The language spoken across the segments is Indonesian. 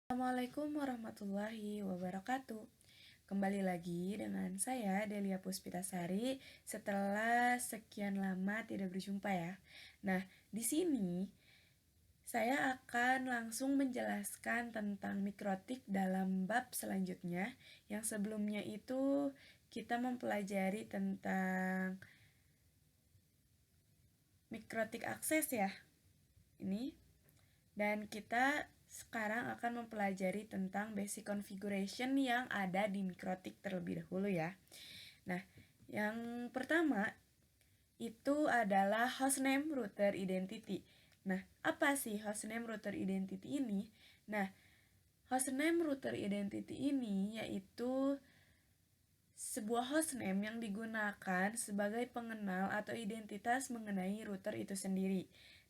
Assalamualaikum warahmatullahi wabarakatuh. Kembali lagi dengan saya Delia Puspitasari setelah sekian lama tidak berjumpa ya. Nah, di sini saya akan langsung menjelaskan tentang mikrotik dalam bab selanjutnya. Yang sebelumnya itu kita mempelajari tentang mikrotik akses ya. Ini. Dan kita sekarang akan mempelajari tentang basic configuration yang ada di mikrotik terlebih dahulu ya. Nah, yang pertama itu adalah hostname router identity. Nah, apa sih hostname router identity ini? Nah, hostname router identity ini yaitu sebuah hostname yang digunakan sebagai pengenal atau identitas mengenai router itu sendiri.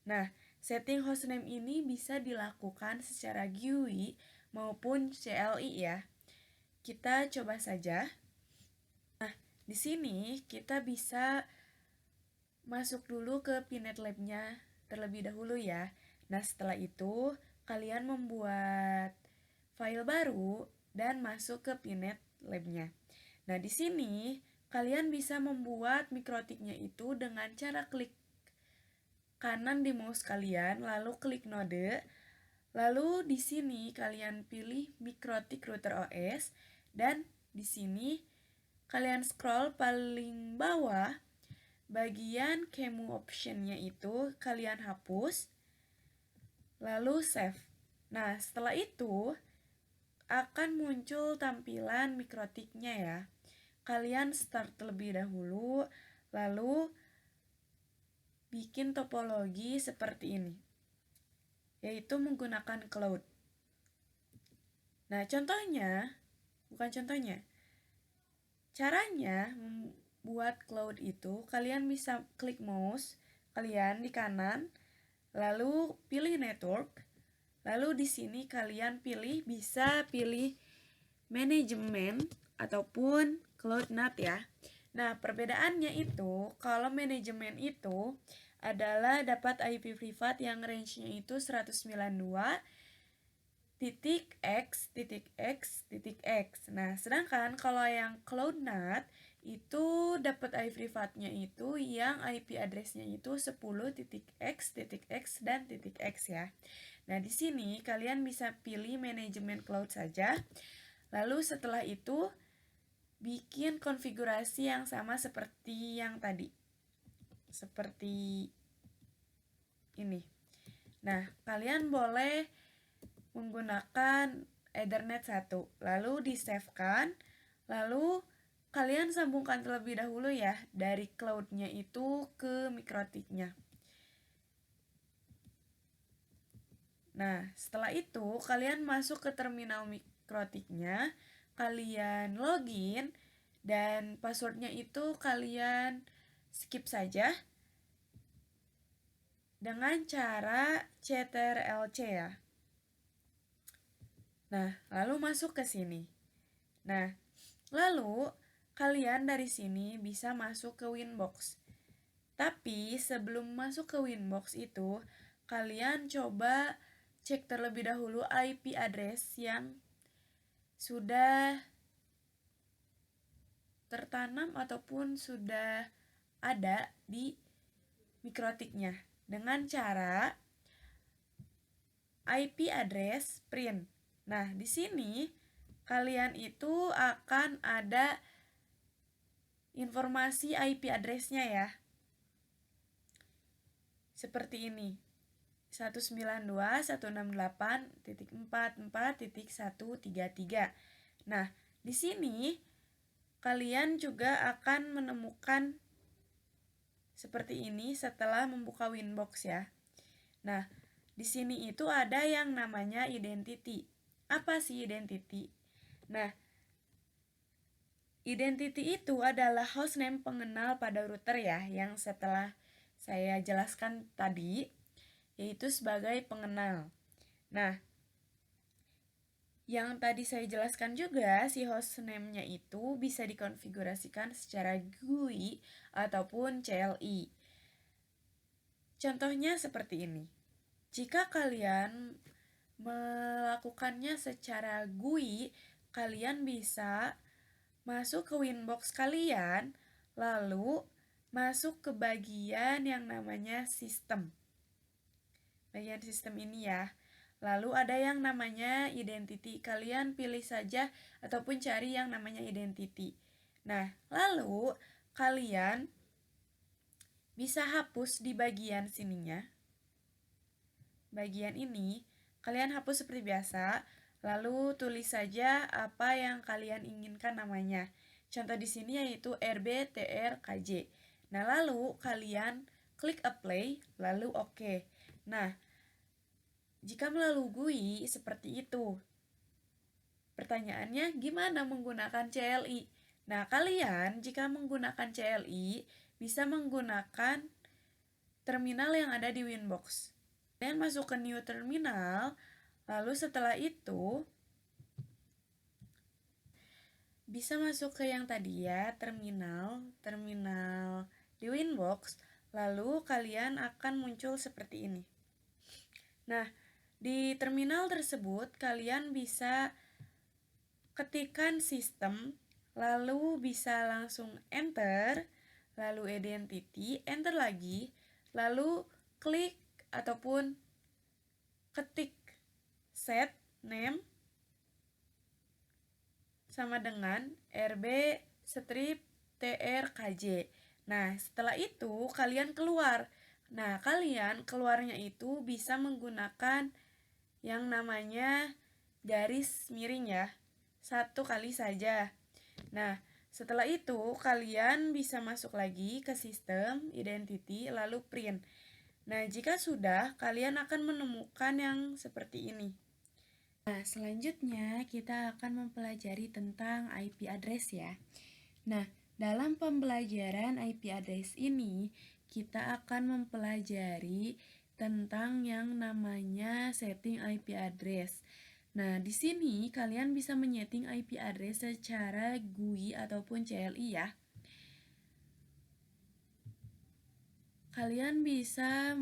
Nah, setting hostname ini bisa dilakukan secara GUI maupun CLI ya. Kita coba saja. Nah, di sini kita bisa masuk dulu ke Pinet Lab-nya terlebih dahulu ya. Nah, setelah itu kalian membuat file baru dan masuk ke Pinet Lab-nya. Nah, di sini kalian bisa membuat mikrotiknya itu dengan cara klik kanan di mouse kalian, lalu klik node. Lalu di sini kalian pilih mikrotik router OS dan di sini kalian scroll paling bawah bagian QEMU optionnya itu kalian hapus lalu save. Nah, setelah itu akan muncul tampilan mikrotiknya ya. Kalian start terlebih dahulu, lalu bikin topologi seperti ini, yaitu menggunakan cloud. Nah, caranya membuat cloud itu, kalian bisa klik mouse kalian di kanan, lalu pilih network, lalu di sini kalian bisa pilih manajemen ataupun cloud NAT ya. Nah, perbedaannya itu, kalau manajemen itu adalah dapat IP privat yang range-nya itu 192.x.x.x. Nah, sedangkan kalau yang cloud NAT itu dapat IP privatnya itu yang IP address-nya itu 10.x.x dan .x ya. Nah, di sini kalian bisa pilih manajemen cloud saja. Lalu setelah itu bikin konfigurasi yang sama seperti yang tadi. Seperti ini. Nah, kalian boleh menggunakan Ethernet 1. Lalu di-save-kan. Lalu kalian sambungkan terlebih dahulu ya dari cloud-nya itu ke mikrotiknya. Nah, setelah itu kalian masuk ke terminal mikrotiknya, kalian login, dan passwordnya itu kalian skip saja dengan cara CTRL-C ya. Nah, lalu masuk ke sini. Nah, lalu kalian dari sini bisa masuk ke Winbox. Tapi sebelum masuk ke Winbox itu, kalian coba cek terlebih dahulu IP address yang sudah tertanam ataupun sudah ada di mikrotiknya dengan cara IP address print. Nah, di sini kalian itu akan ada informasi IP address-nya ya. Seperti ini. 192.168.44.133. Nah, di sini kalian juga akan menemukan seperti ini setelah membuka Winbox ya. Nah, di sini itu ada yang namanya identity. Apa sih identity? Nah, identity itu adalah hostname pengenal pada router ya, yang setelah saya jelaskan tadi, yaitu sebagai pengenal. Nah, yang tadi saya jelaskan juga, si hostname-nya itu bisa dikonfigurasikan secara GUI ataupun CLI. Contohnya seperti ini. Jika kalian melakukannya secara GUI, kalian bisa masuk ke Winbox kalian, lalu masuk ke bagian yang namanya sistem. Bagian sistem ini ya. Lalu ada yang namanya identity. Kalian pilih saja ataupun cari yang namanya identity. Nah, lalu kalian bisa hapus di bagian sininya. Bagian ini, kalian hapus seperti biasa, lalu tulis saja apa yang kalian inginkan namanya. Contoh di sini yaitu RBTRKJ. Nah, lalu kalian klik apply, lalu oke. Nah, jika melalui GUI seperti itu. Pertanyaannya, gimana menggunakan CLI? Nah, kalian jika menggunakan CLI bisa menggunakan terminal yang ada di Winbox. Kalian masuk ke new terminal, lalu setelah itu bisa masuk ke yang tadi ya, terminal di Winbox, lalu kalian akan muncul seperti ini. Nah, di terminal tersebut kalian bisa ketikkan sistem, lalu bisa langsung enter, lalu identity, enter lagi, lalu klik ataupun ketik set name sama dengan RB strip TRKJ. Nah, setelah itu kalian keluar. Nah, kalian keluarnya itu bisa menggunakan yang namanya garis miring ya. 1 kali saja. Nah, setelah itu kalian bisa masuk lagi ke sistem, identity, lalu print. Nah, jika sudah, kalian akan menemukan yang seperti ini. Nah, selanjutnya kita akan mempelajari tentang IP address ya. Nah, dalam pembelajaran IP address ini, kita akan mempelajari tentang yang namanya setting IP address. Nah, di sini kalian bisa menyeting IP address secara GUI ataupun CLI ya. Kalian bisa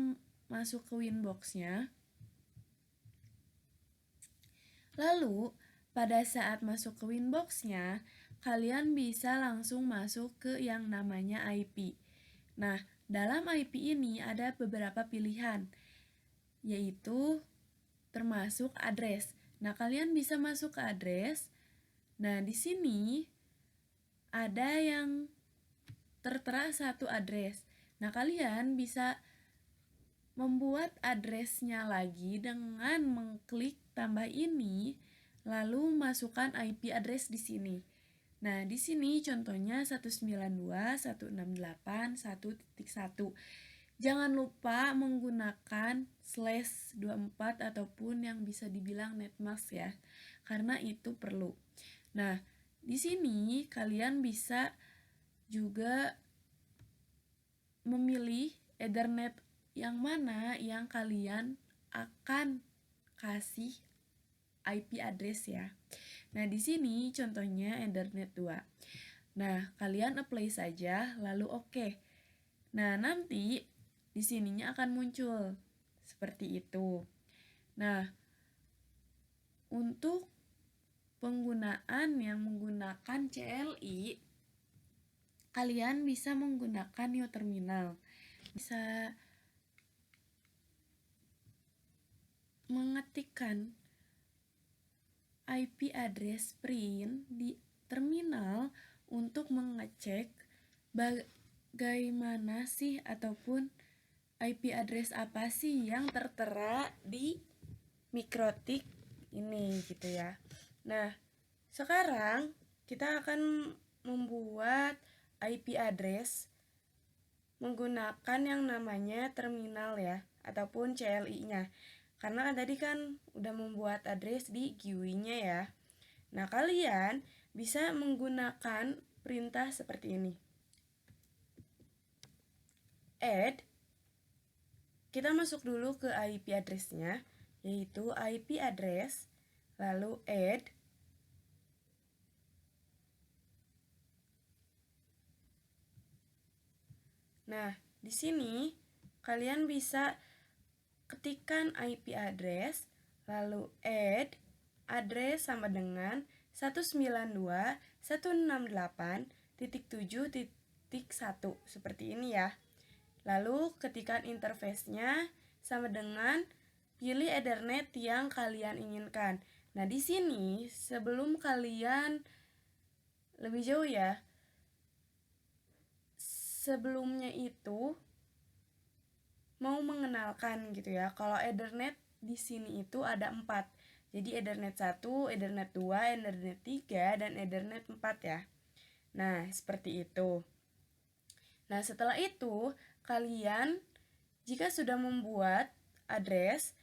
masuk ke Winbox-nya. Lalu, pada saat masuk ke Winbox-nya, kalian bisa langsung masuk ke yang namanya IP. Nah, dalam IP ini ada beberapa pilihan, yaitu termasuk address. Nah, kalian bisa masuk ke address. Nah, di sini ada yang tertera satu address. Nah, kalian bisa membuat addressnya lagi dengan mengklik tambah ini, lalu masukkan IP address di sini. Nah, di sini contohnya 192.168.1.1. Jangan lupa menggunakan /24 ataupun yang bisa dibilang netmask ya, karena itu perlu. Nah, di sini kalian bisa juga memilih Ethernet yang mana yang kalian akan kasih IP address ya. Nah, di sini contohnya Ethernet 2. Nah, kalian apply saja lalu oke. Nah, nanti di sininya akan muncul seperti itu. Nah, untuk penggunaan yang menggunakan CLI, kalian bisa menggunakan new terminal. Bisa mengetikkan IP address print di terminal untuk mengecek bagaimana sih ataupun IP address apa sih yang tertera di mikrotik ini gitu ya. Nah, sekarang kita akan membuat IP address menggunakan yang namanya terminal ya, ataupun CLI-nya. Karena tadi kan udah membuat address di GUI-nya ya. Nah, kalian bisa menggunakan perintah seperti ini. Add, kita masuk dulu ke IP address-nya, yaitu IP address, lalu add, nah, di sini kalian bisa ketikkan IP address, lalu add address sama dengan 192.168.7.1 seperti ini ya. Lalu ketikkan interface-nya sama dengan pilih Ethernet yang kalian inginkan. Nah, di sini sebelum kalian lebih jauh ya, sebelumnya itu mau mengenalkan gitu ya. Kalau Ethernet di sini itu ada 4. Jadi Ethernet 1, Ethernet 2, Ethernet 3, dan Ethernet 4 ya. Nah, seperti itu. Nah, setelah itu kalian jika sudah membuat address,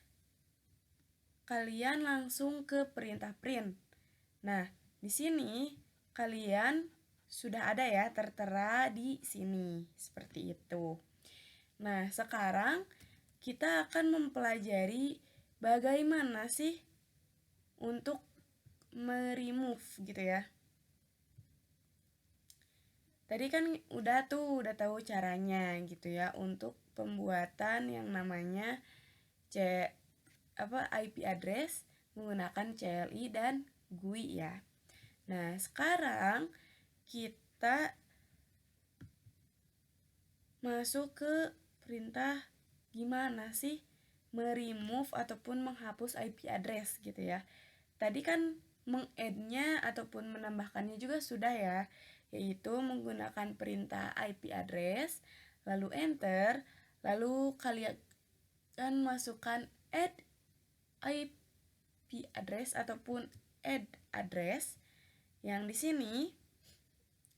kalian langsung ke perintah print. Nah, di sini kalian sudah ada ya tertera di sini seperti itu. Nah, sekarang kita akan mempelajari bagaimana sih untuk meremove gitu ya. Tadi kan udah tahu caranya gitu ya untuk pembuatan yang namanya IP address menggunakan CLI dan GUI ya. Nah, sekarang kita masuk ke perintah gimana sih meremove ataupun menghapus IP address gitu ya. Tadi kan meng-add-nya ataupun menambahkannya juga sudah ya, yaitu menggunakan perintah IP address, lalu enter, lalu kalian masukkan add IP address ataupun add address. Yang di sini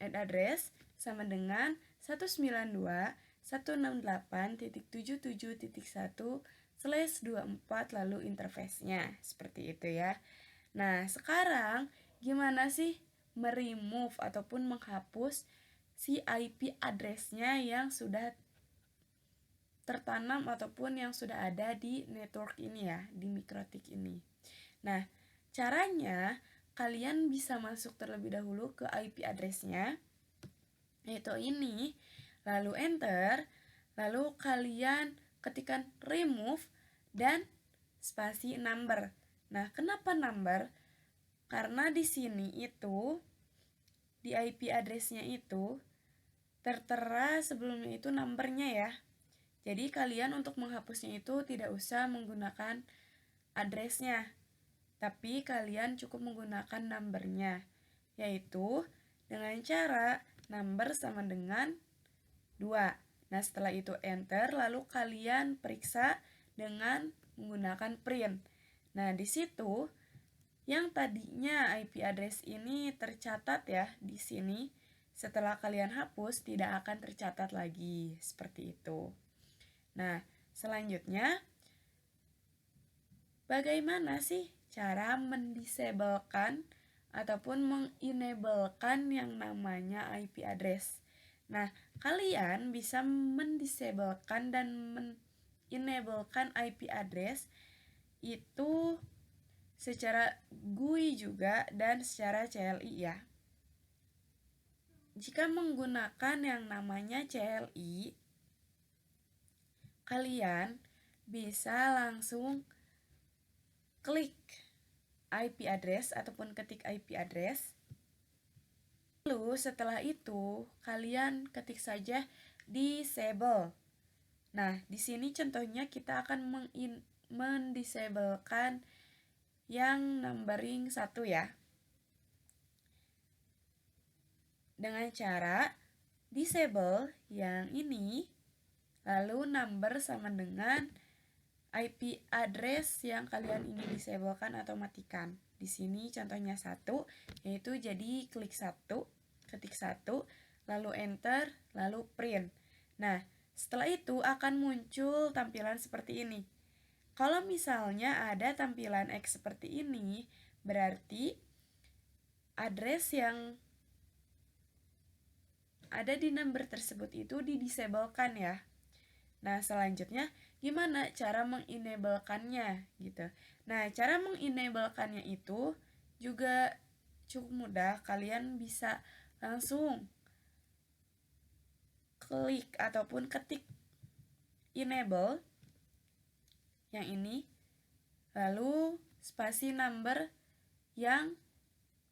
add address sama dengan 192.168.7.1/24 lalu interface-nya seperti itu ya. Nah, sekarang gimana sih meremove ataupun menghapus si IP address-nya yang sudah tertanam ataupun yang sudah ada di network ini ya, di MikroTik ini. Nah, caranya kalian bisa masuk terlebih dahulu ke IP address-nya, yaitu ini, lalu enter, lalu kalian ketikkan remove dan spasi number. Nah, kenapa number? Karena di sini itu di IP address-nya itu tertera sebelumnya itu numbernya ya. Jadi kalian untuk menghapusnya itu tidak usah menggunakan address-nya, tapi kalian cukup menggunakan numbernya, yaitu dengan cara number sama dengan 2. Nah, setelah itu enter, lalu kalian periksa dengan menggunakan print. Nah, di situ yang tadinya IP address ini tercatat ya di sini, setelah kalian hapus tidak akan tercatat lagi seperti itu. Nah, selanjutnya bagaimana sih cara mendisablekan ataupun mengenablekan yang namanya IP address? Nah, kalian bisa mendisablekan dan menenablekan IP address itu secara GUI juga dan secara CLI ya. Jika menggunakan yang namanya CLI, kalian bisa langsung klik IP address ataupun ketik IP address. Lalu setelah itu kalian ketik saja disable. Nah, di sini contohnya kita akan mendisablekan yang numbering 1 ya. Dengan cara disable yang ini, lalu number sama dengan IP address yang kalian ingin disablekan atau matikan. Di sini contohnya 1, yaitu jadi klik 1, ketik 1, lalu enter, lalu print. Nah, setelah itu akan muncul tampilan seperti ini. Kalau misalnya ada tampilan X seperti ini, berarti address yang ada di number tersebut itu didisablekan ya. Nah, selanjutnya gimana cara mengenablekannya gitu. Nah, cara mengenablekannya itu juga cukup mudah. Kalian bisa langsung klik ataupun ketik enable yang ini, lalu spasi number yang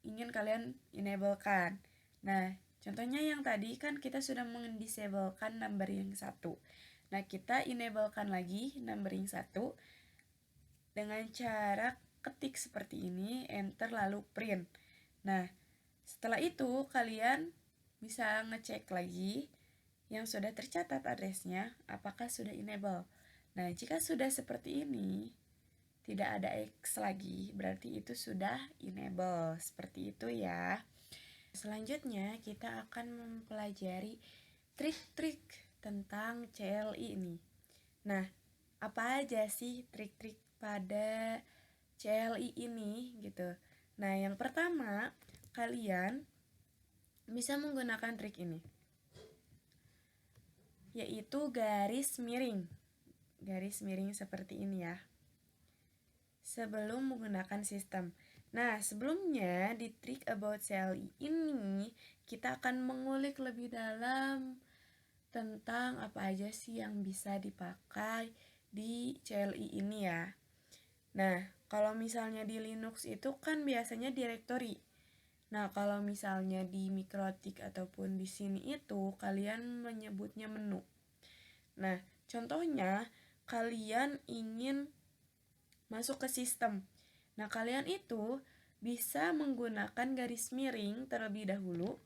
ingin kalian enablekan. Nah, contohnya yang tadi kan kita sudah mendisablekan numbering 1. Nah, kita enablekan lagi numbering 1 dengan cara ketik seperti ini, enter lalu print. Nah, setelah itu kalian bisa ngecek lagi yang sudah tercatat addressnya apakah sudah enable. Nah, jika sudah seperti ini, tidak ada X lagi, berarti itu sudah enable. Seperti itu ya. Selanjutnya kita akan mempelajari trik-trik tentang CLI ini. Nah, apa aja sih trik-trik pada CLI ini gitu. Nah, yang pertama, kalian bisa menggunakan trik ini, yaitu garis miring. Garis miring seperti ini ya, sebelum menggunakan sistem. Nah, sebelumnya di trik about CLI ini kita akan mengulik lebih dalam tentang apa aja sih yang bisa dipakai di CLI ini ya. Nah, kalau misalnya di Linux itu kan biasanya directory. Nah, kalau misalnya di Mikrotik ataupun di sini itu kalian menyebutnya menu. Nah, contohnya kalian ingin masuk ke sistem. Nah, kalian itu bisa menggunakan garis miring terlebih dahulu,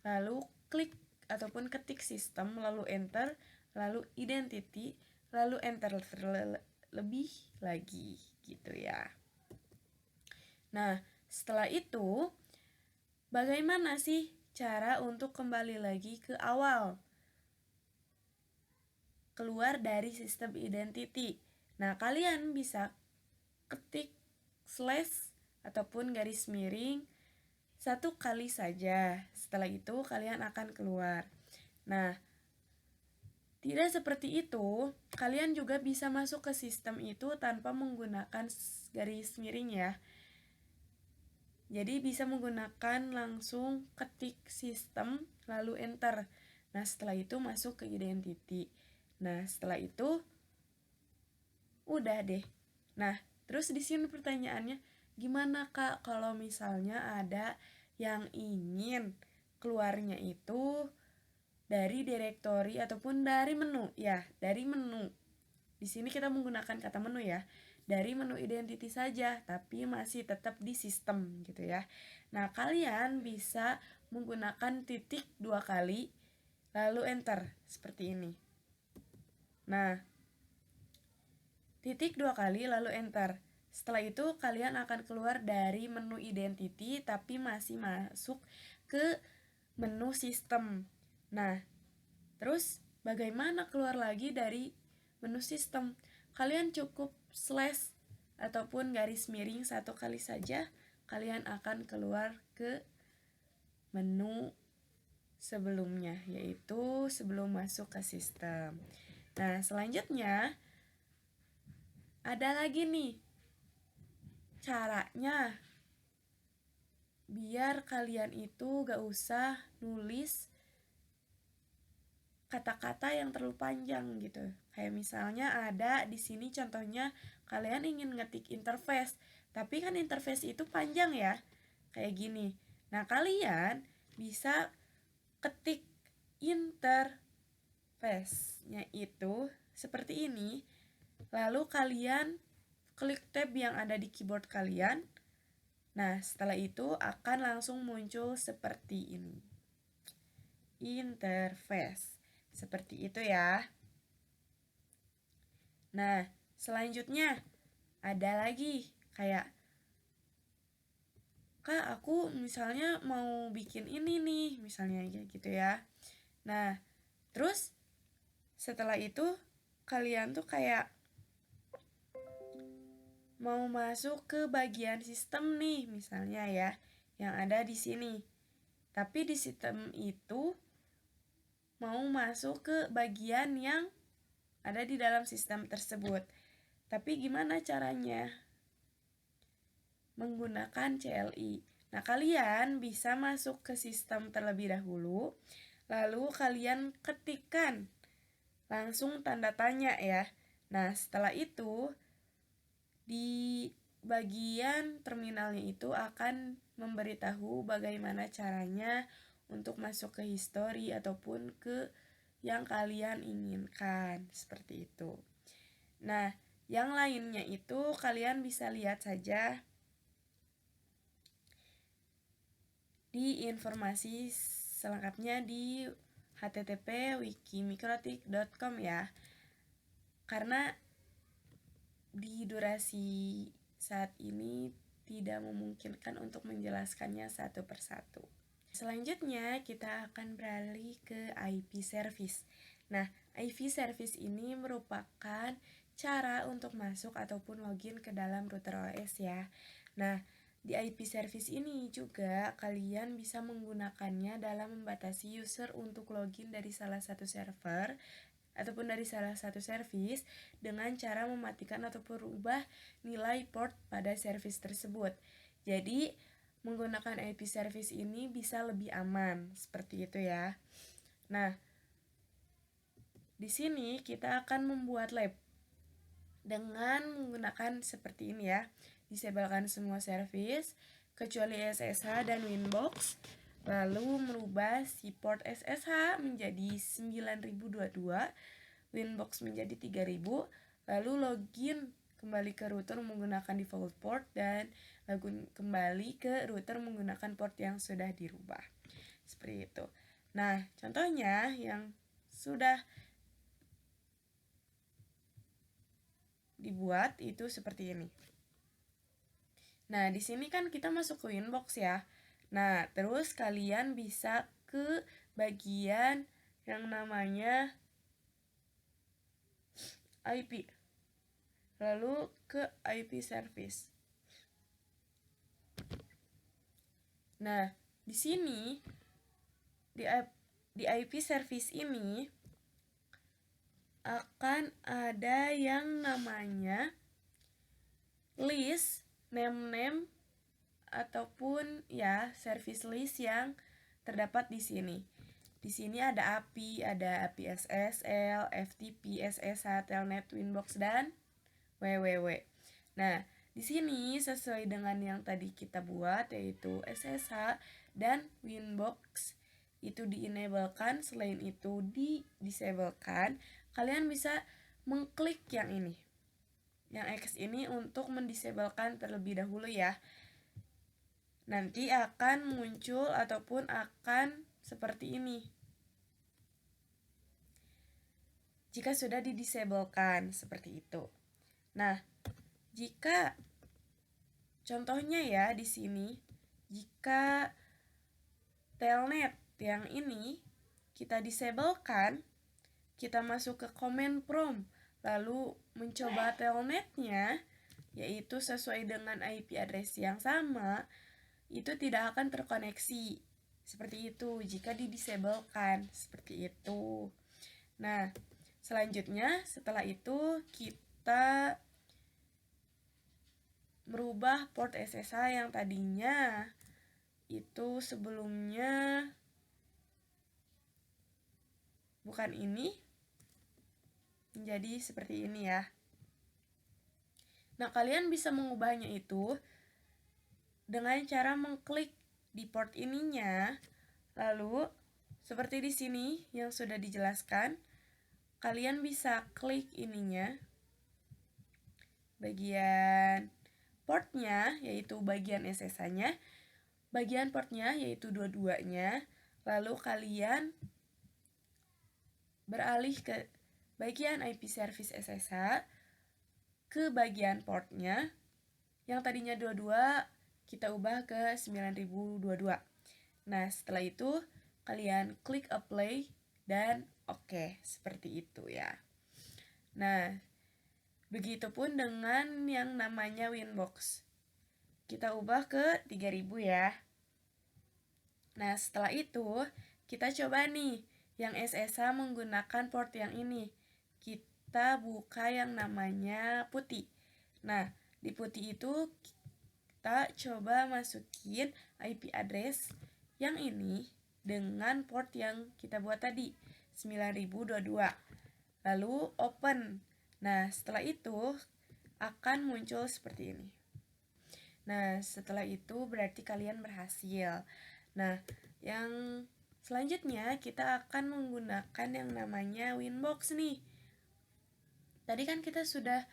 lalu klik ataupun ketik sistem, lalu enter, lalu identity, lalu enter lebih lagi gitu ya. Nah, setelah itu bagaimana sih cara untuk kembali lagi ke awal? Keluar dari sistem identity. Nah, kalian bisa ketik slash ataupun garis miring 1 kali saja. Setelah itu kalian akan keluar. Nah, tidak seperti itu, kalian juga bisa masuk ke sistem itu tanpa menggunakan garis miring ya. Jadi bisa menggunakan langsung ketik sistem lalu enter. Nah, setelah itu masuk ke identity. Nah, setelah itu udah deh. Nah, terus di sini pertanyaannya, gimana Kak kalau misalnya ada yang ingin keluarnya itu dari directory ataupun dari menu? Ya, dari menu. Di sini kita menggunakan kata menu ya. Dari menu identity saja, tapi masih tetap di sistem gitu ya. Nah, kalian bisa menggunakan titik 2 kali lalu enter seperti ini. Nah, titik 2 kali lalu enter. Setelah itu kalian akan keluar dari menu identity tapi masih masuk ke menu sistem. Nah, terus bagaimana keluar lagi dari menu sistem? Kalian cukup slash ataupun garis miring 1 kali saja, kalian akan keluar ke menu sebelumnya, yaitu sebelum masuk ke sistem. Nah, selanjutnya ada lagi nih caranya biar kalian itu gak usah nulis kata-kata yang terlalu panjang gitu. Kayak misalnya ada di sini contohnya kalian ingin ngetik interface, tapi kan interface itu panjang ya. Kayak gini. Nah, kalian bisa ketik interface-nya itu seperti ini. Lalu kalian klik tab yang ada di keyboard kalian. Nah, setelah itu akan langsung muncul seperti ini. Interface. Seperti itu ya. Nah, selanjutnya ada lagi kayak, Kak, aku misalnya mau bikin ini nih, misalnya gitu ya. Nah, terus setelah itu kalian tuh kayak mau masuk ke bagian sistem nih, misalnya ya, yang ada di sini. Tapi di sistem itu mau masuk ke bagian yang ada di dalam sistem tersebut. Tapi gimana caranya? Menggunakan CLI. Nah, kalian bisa masuk ke sistem terlebih dahulu, lalu kalian ketikkan langsung tanda tanya ya. Nah, setelah itu Di bagian terminalnya itu akan memberitahu bagaimana caranya untuk masuk ke history ataupun ke yang kalian inginkan, seperti itu. Nah, yang lainnya itu kalian bisa lihat saja di informasi selengkapnya di http://wikimikrotik.com ya. Karena di durasi saat ini tidak memungkinkan untuk menjelaskannya satu persatu. Selanjutnya kita akan beralih ke IP service. Nah, IP service ini merupakan cara untuk masuk ataupun login ke dalam router OS ya. Nah, di IP service ini juga kalian bisa menggunakannya dalam membatasi user untuk login dari salah satu server ataupun dari salah satu service dengan cara mematikan ataupun berubah nilai port pada service tersebut. Jadi, menggunakan IP service ini bisa lebih aman, seperti itu ya. Nah, di sini kita akan membuat lab dengan menggunakan seperti ini ya. Disablekan semua service kecuali SSH dan Winbox, lalu merubah si port SSH menjadi 9022, Winbox menjadi 3000, lalu login kembali ke router menggunakan default port dan kembali ke router menggunakan port yang sudah dirubah. Seperti itu. Nah, contohnya yang sudah dibuat itu seperti ini. Nah, di sini kan kita masuk ke Winbox ya. Nah, terus kalian bisa ke bagian yang namanya IP. Lalu ke IP service. Nah, di sini di IP service ini akan ada yang namanya list name ataupun ya service list yang terdapat di sini. Di sini ada API SSL, FTP, SSH, Telnet, Winbox dan WWW. Nah, di sini sesuai dengan yang tadi kita buat yaitu SSH dan Winbox itu di-enablekan, selain itu di-disablekan. Kalian bisa mengklik yang ini. Yang X ini untuk mendisablekan terlebih dahulu ya. Nanti akan muncul ataupun akan seperti ini jika sudah didisablekan, seperti itu. Nah, jika contohnya ya di sini, jika telnet yang ini kita disablekan, kita masuk ke command prompt, lalu mencoba telnetnya, yaitu sesuai dengan IP address yang sama, itu tidak akan terkoneksi. Seperti itu jika didisablekan, seperti itu. Nah, selanjutnya setelah itu kita merubah port SSH yang tadinya itu sebelumnya bukan ini menjadi seperti ini ya. Nah, kalian bisa mengubahnya itu dengan cara mengklik di port ininya, lalu seperti di sini yang sudah dijelaskan, kalian bisa klik ininya, bagian portnya yaitu bagian SSH-nya, bagian portnya yaitu dua-duanya, lalu kalian beralih ke bagian IP service SSH, ke bagian portnya yang tadinya 22 kita ubah ke 9022. Nah, setelah itu kalian klik apply dan oke, seperti itu ya. Nah, begitupun dengan yang namanya Winbox. Kita ubah ke 3000 ya. Nah, setelah itu kita coba nih yang SSH menggunakan port yang ini. Kita buka yang namanya putih. Nah, di putih itu kita coba masukin IP address yang ini dengan port yang kita buat tadi, 9022. Lalu open. Nah, setelah itu akan muncul seperti ini. Nah, setelah itu berarti kalian berhasil. Nah, yang selanjutnya kita akan menggunakan yang namanya Winbox nih. Tadi kan kita sudah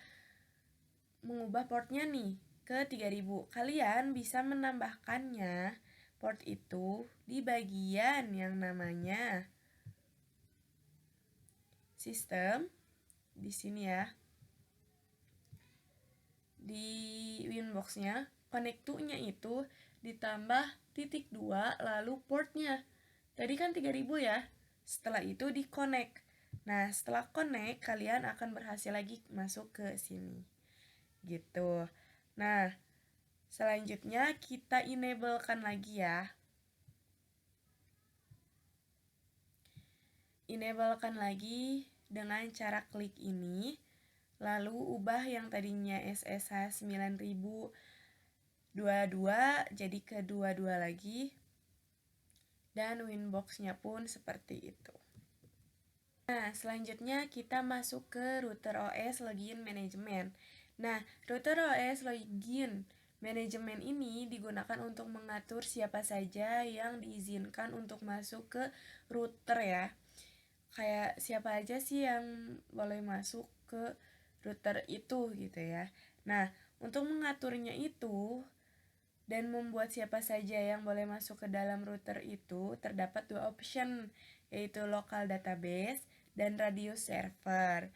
mengubah portnya nih ke 3000. Kalian bisa menambahkannya port itu di bagian yang namanya sistem di sini ya. Di Winbox-nya connect to-nya itu ditambah titik 2 lalu portnya. Tadi kan 3000 ya. Setelah itu di connect. Nah, setelah connect kalian akan berhasil lagi masuk ke sini. Gitu. Nah, selanjutnya kita enable-kan lagi ya. Enable-kan lagi dengan cara klik ini. Lalu ubah yang tadinya SSH 9022 jadi ke 22 lagi. Dan Winbox-nya pun seperti itu. Nah, selanjutnya kita masuk ke router OS login management. Nah, router OS login management ini digunakan untuk mengatur siapa saja yang diizinkan untuk masuk ke router ya. Kayak siapa aja sih yang boleh masuk ke router itu gitu ya. Nah, untuk mengaturnya itu dan membuat siapa saja yang boleh masuk ke dalam router itu terdapat 2 option, yaitu local database dan radius server.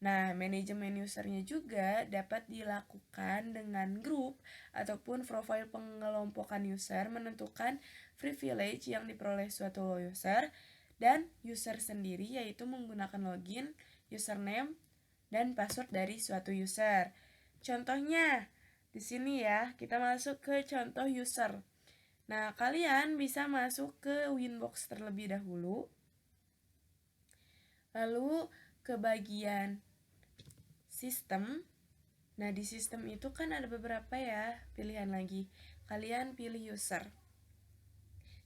Nah, manajemen usernya juga dapat dilakukan dengan grup ataupun profil pengelompokan user, menentukan privilege yang diperoleh suatu user dan user sendiri, yaitu menggunakan login, username, dan password dari suatu user. Contohnya, di sini ya, kita masuk ke contoh user. Nah, kalian bisa masuk ke Winbox terlebih dahulu. Lalu ke bagian sistem. Nah, di sistem itu kan ada beberapa ya pilihan lagi. Kalian pilih user.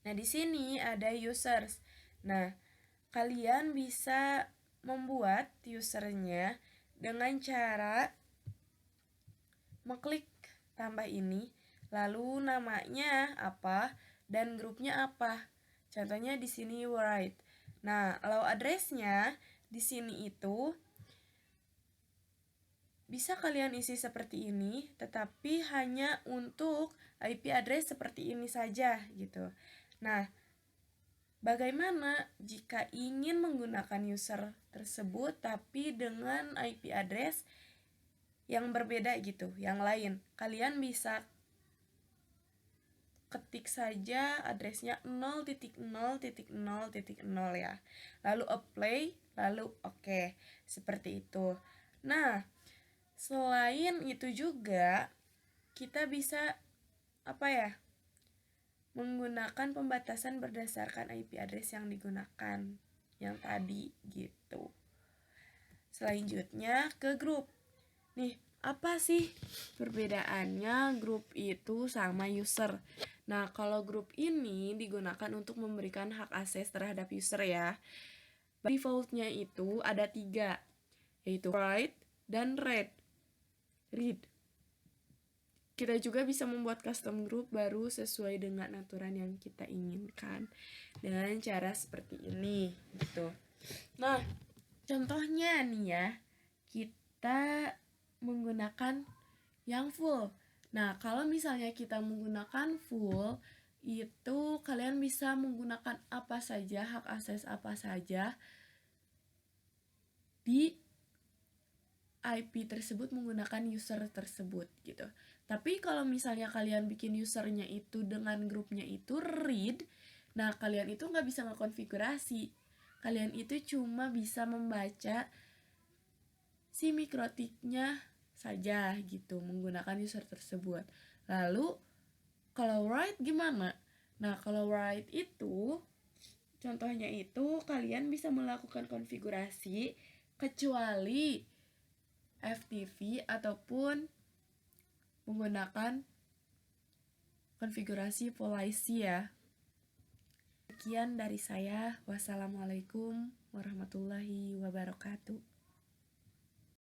Nah, di sini ada users. Nah, kalian bisa membuat usernya dengan cara mengklik tambah ini, lalu namanya apa dan grupnya apa. Contohnya di sini write. Nah, allow address-nya di sini itu bisa kalian isi seperti ini, tetapi hanya untuk IP address seperti ini saja gitu. Nah, bagaimana jika ingin menggunakan user tersebut tapi dengan IP address yang berbeda gitu, yang lain? Kalian bisa ketik saja addressnya 0.0.0.0 ya. Lalu apply, lalu oke. Seperti itu. Nah, selain itu juga kita bisa menggunakan pembatasan berdasarkan IP address yang digunakan yang tadi gitu. Selanjutnya ke grup. Nih, apa sih perbedaannya grup itu sama user? Nah, kalau grup ini digunakan untuk memberikan hak akses terhadap user ya. Defaultnya itu ada 3, yaitu write dan read. Kita juga bisa membuat custom group baru sesuai dengan aturan yang kita inginkan dengan cara seperti ini gitu. Nah, contohnya nih ya, kita menggunakan yang full. Nah, kalau misalnya kita menggunakan full, itu kalian bisa menggunakan apa saja, hak akses apa saja di IP tersebut menggunakan user tersebut gitu. Tapi kalau misalnya kalian bikin usernya itu dengan grupnya itu read, nah kalian itu nggak bisa ngekonfigurasi. Kalian itu cuma bisa membaca si mikrotiknya saja gitu menggunakan user tersebut. Lalu kalau write gimana? Nah, kalau write itu contohnya itu kalian bisa melakukan konfigurasi kecuali FTP ataupun menggunakan konfigurasi policy ya. Sekian dari saya. Wassalamualaikum warahmatullahi wabarakatuh.